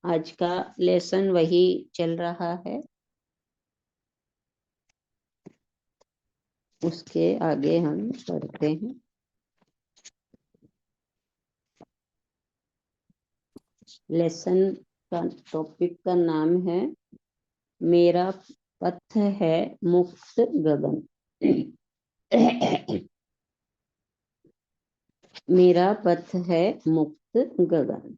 आज का लेसन वही चल रहा है। उसके आगे हम पढ़ते हैं। लेसन का टॉपिक का नाम है मेरा पथ है मुक्त गगन। मेरा पथ है मुक्त गगन।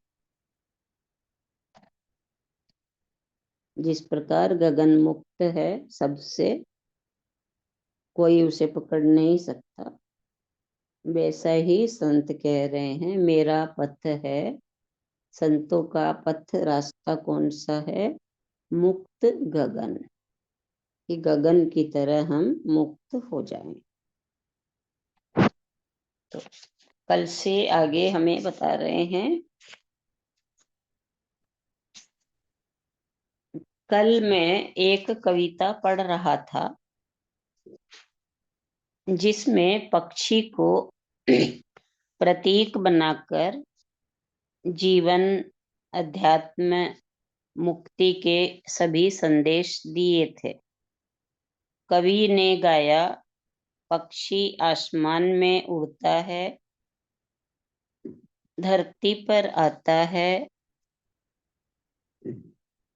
जिस प्रकार गगन मुक्त है सबसे, कोई उसे पकड़ नहीं सकता, वैसा ही संत कह रहे हैं मेरा पथ है। संतों का पथ रास्ता कौन सा है? मुक्त गगन। कि गगन की तरह हम मुक्त हो जाएं। तो कल से आगे हमें बता रहे हैं। कल मैं एक कविता पढ़ रहा था जिसमें पक्षी को प्रतीक बनाकर जीवन, अध्यात्म, मुक्ति के सभी संदेश दिए थे। कवि ने गाया, पक्षी आसमान में उड़ता है, धरती पर आता है,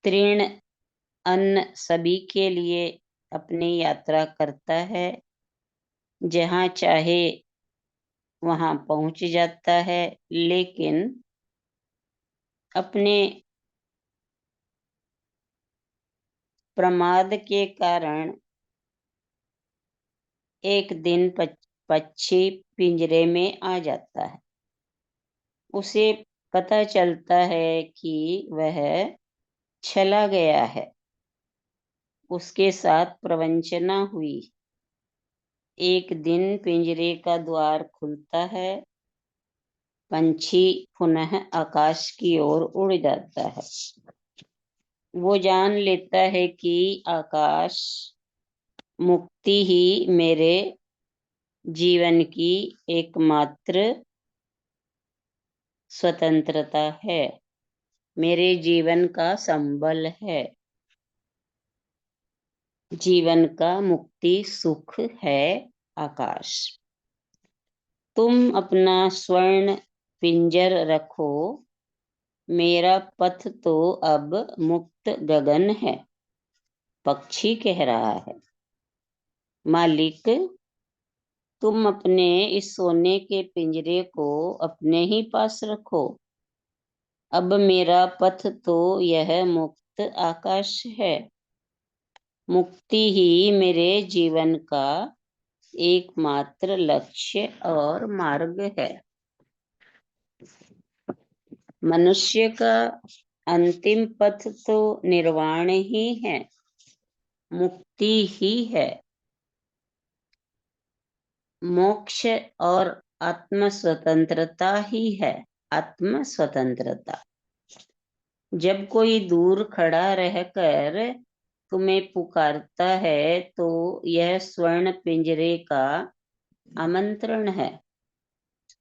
तृण अन्न सभी के लिए अपनी यात्रा करता है, जहाँ चाहे वहां पहुंच जाता है, लेकिन अपने प्रमाद के कारण एक दिन पक्षी पिंजरे में आ जाता है। उसे पता चलता है कि वह चला गया है। उसके साथ प्रवंचना हुई। एक दिन पिंजरे का द्वार खुलता है, पंछी पुनः आकाश की ओर उड़ जाता है। वो जान लेता है कि आकाश मुक्ति ही मेरे जीवन की एकमात्र स्वतंत्रता है, मेरे जीवन का संबल है, जीवन का मुक्ति सुख है आकाश। तुम अपना स्वर्ण पिंजर रखो, मेरा पथ तो अब मुक्त गगन है। पक्षी कह रहा है, मालिक तुम अपने इस सोने के पिंजरे को अपने ही पास रखो। अब मेरा पथ तो यह मुक्त आकाश है। मुक्ति ही मेरे जीवन का एकमात्र लक्ष्य और मार्ग है। मनुष्य का अंतिम पथ तो निर्वाण ही है, मुक्ति ही है। मोक्ष और आत्म स्वतंत्रता ही है, आत्म स्वतंत्रता। जब कोई दूर खड़ा रहकर तुम्हें पुकारता है तो यह स्वर्ण पिंजरे का आमंत्रण है।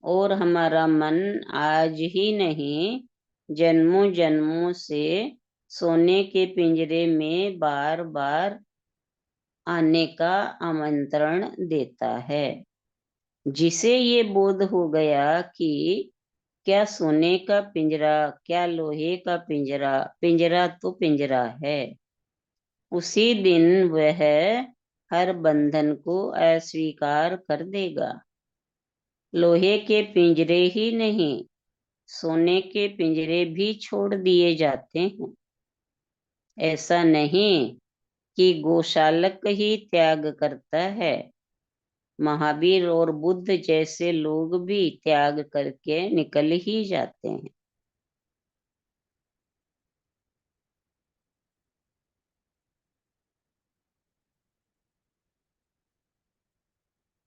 और हमारा मन आज ही नहीं, जन्मों जन्मों से सोने के पिंजरे में बार बार आने का आमंत्रण देता है। जिसे ये बोध हो गया कि क्या सोने का पिंजरा, क्या लोहे का पिंजरा, पिंजरा तो पिंजरा है, उसी दिन वह हर बंधन को अस्वीकार कर देगा। लोहे के पिंजरे ही नहीं, सोने के पिंजरे भी छोड़ दिए जाते हैं। ऐसा नहीं कि गोशालक ही त्याग करता है, महावीर और बुद्ध जैसे लोग भी त्याग करके निकल ही जाते हैं।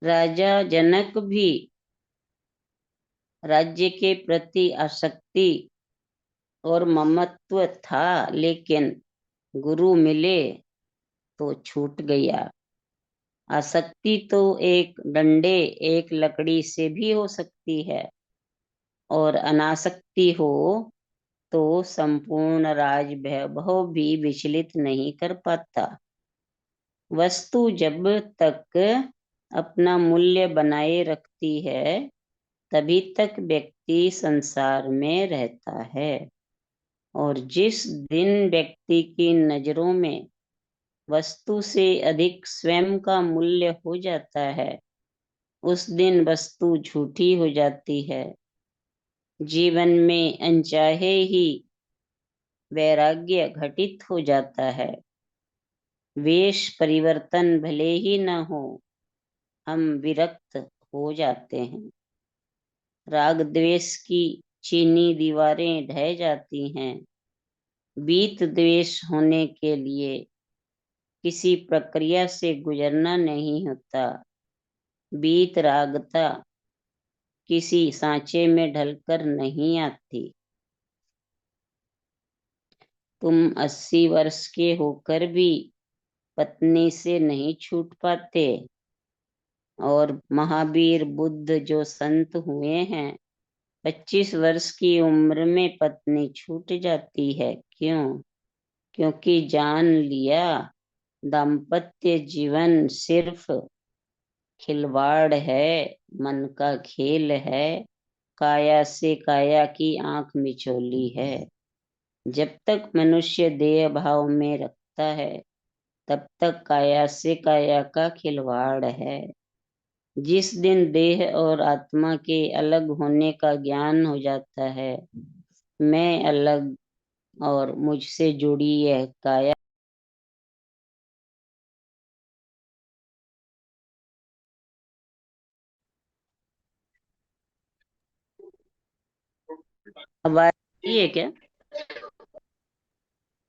राजा जनक भी राज्य के प्रति आसक्ति और ममत्व था, लेकिन गुरु मिले तो छूट गया। आसक्ति तो एक डंडे, एक लकड़ी से भी हो सकती है, और अनासक्ति हो तो संपूर्ण राज वैभव भी विचलित नहीं कर पाता। वस्तु जब तक अपना मूल्य बनाए रखती है, तभी तक व्यक्ति संसार में रहता है। और जिस दिन व्यक्ति की नजरों में वस्तु से अधिक स्वयं का मूल्य हो जाता है, उस दिन वस्तु झूठी हो जाती है। जीवन में अनचाहे ही वैराग्य घटित हो जाता है। वेश परिवर्तन भले ही न हो, हम विरक्त हो जाते हैं। राग द्वेष की चीनी दीवारें ढह जाती हैं। बीत द्वेष होने के लिए किसी प्रक्रिया से गुजरना नहीं होता। बीत रागता किसी सांचे में ढलकर नहीं आती। तुम 80 वर्ष के होकर भी पत्नी से नहीं छूट पाते, और महावीर बुद्ध जो संत हुए हैं, 25 वर्ष की उम्र में पत्नी छूट जाती है। क्यों? क्योंकि जान लिया दाम्पत्य जीवन सिर्फ खिलवाड़ है, मन का खेल है, काया से काया की आंख मिचोली है। जब तक मनुष्य देह भाव में रखता है, तब तक काया से काया का खिलवाड़ है। जिस दिन देह और आत्मा के अलग होने का ज्ञान हो जाता है, मैं अलग और मुझसे जुड़ी यह काया आवाज ये है क्या?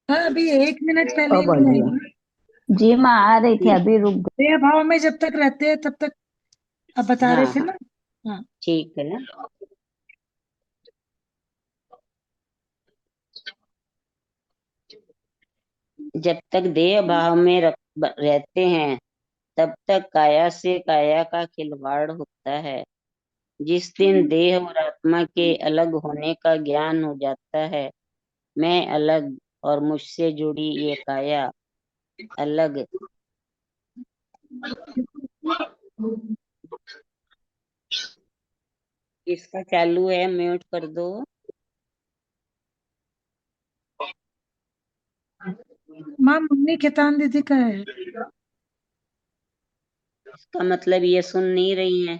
हाँ, अभी 1 मिनट पहले अब नहीं आई आई। है जी, माँ आ रही थी, अभी रुक गई। देह भाव में जब तक रहते हैं तब तक आप बता रहे हाँ थे हाँ, ना। हाँ, ठीक है ना। जब तक देह भाव में रहते हैं, तब तक काया से काया का खिलवाड़ होता है। जिस दिन देह और आत्मा के अलग होने का ज्ञान हो जाता है, मैं अलग और मुझसे जुड़ी ये काया अलग। इसका चालू है, म्यूट कर दो। माँ मम्मी खेतान दीदी का है। इसका मतलब ये सुन नहीं रही है।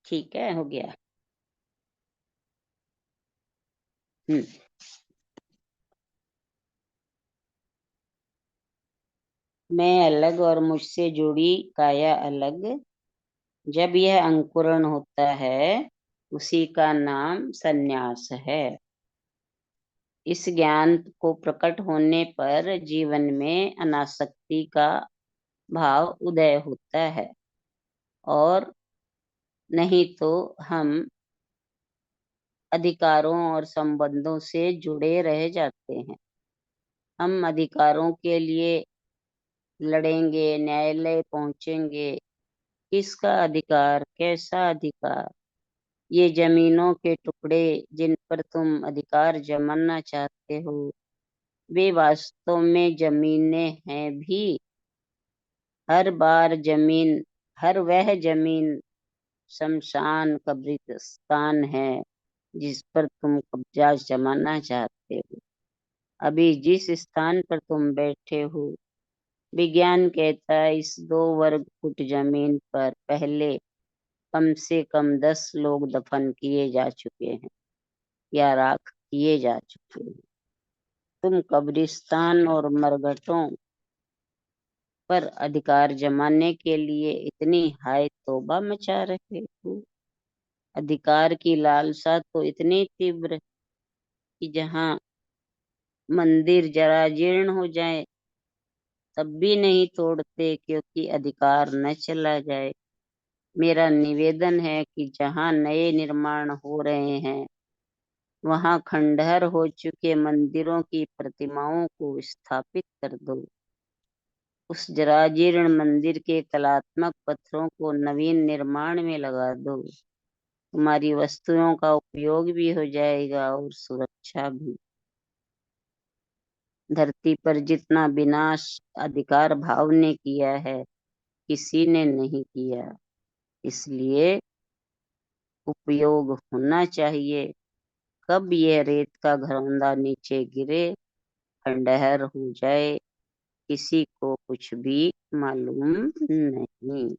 ठीक है, हो गया। हम्म। मैं अलग और मुझसे जुड़ी काया अलग। जब यह अंकुरण होता है, उसी का नाम संन्यास है। इस ज्ञान को प्रकट होने पर जीवन में अनासक्ति का भाव उदय होता है, और नहीं तो हम अधिकारों और संबंधों से जुड़े रह जाते हैं। हम अधिकारों के लिए लड़ेंगे, न्यायालय पहुंचेंगे। किसका अधिकार, कैसा अधिकार? ये जमीनों के टुकड़े जिन पर तुम अधिकार जमाना चाहते हो, वे वास्तव में जमीनें हैं भी। हर वह जमीन शमशान कब्रिस्तान है जिस पर तुम कब्जा जमाना चाहते हो। अभी जिस स्थान पर तुम बैठे हो, विज्ञान कहता है इस 2 वर्ग फुट जमीन पर पहले कम से कम 10 लोग दफन किए जा चुके हैं या राख किए जा चुके हैं। तुम कब्रिस्तान और मरघटों पर अधिकार जमाने के लिए इतनी हाय तौबा मचा रहे हो। अधिकार की लालसा तो इतनी तीव्र कि जहां मंदिर जराजीर्ण हो जाए तब भी नहीं तोड़ते, क्योंकि अधिकार न चला जाए। मेरा निवेदन है कि जहां नए निर्माण हो रहे हैं, वहां खंडहर हो चुके मंदिरों की प्रतिमाओं को स्थापित कर दो। उस जराजीर्ण मंदिर के कलात्मक पत्थरों को नवीन निर्माण में लगा दो। तुम्हारी वस्तुओं का उपयोग भी हो जाएगा और सुरक्षा भी। धरती पर जितना विनाश अधिकार भाव ने किया है, किसी ने नहीं किया। इसलिए उपयोग होना चाहिए। कब ये रेत का घरौंदा नीचे गिरे, खंडहर हो जाए, किसी को कुछ भी मालूम नहीं।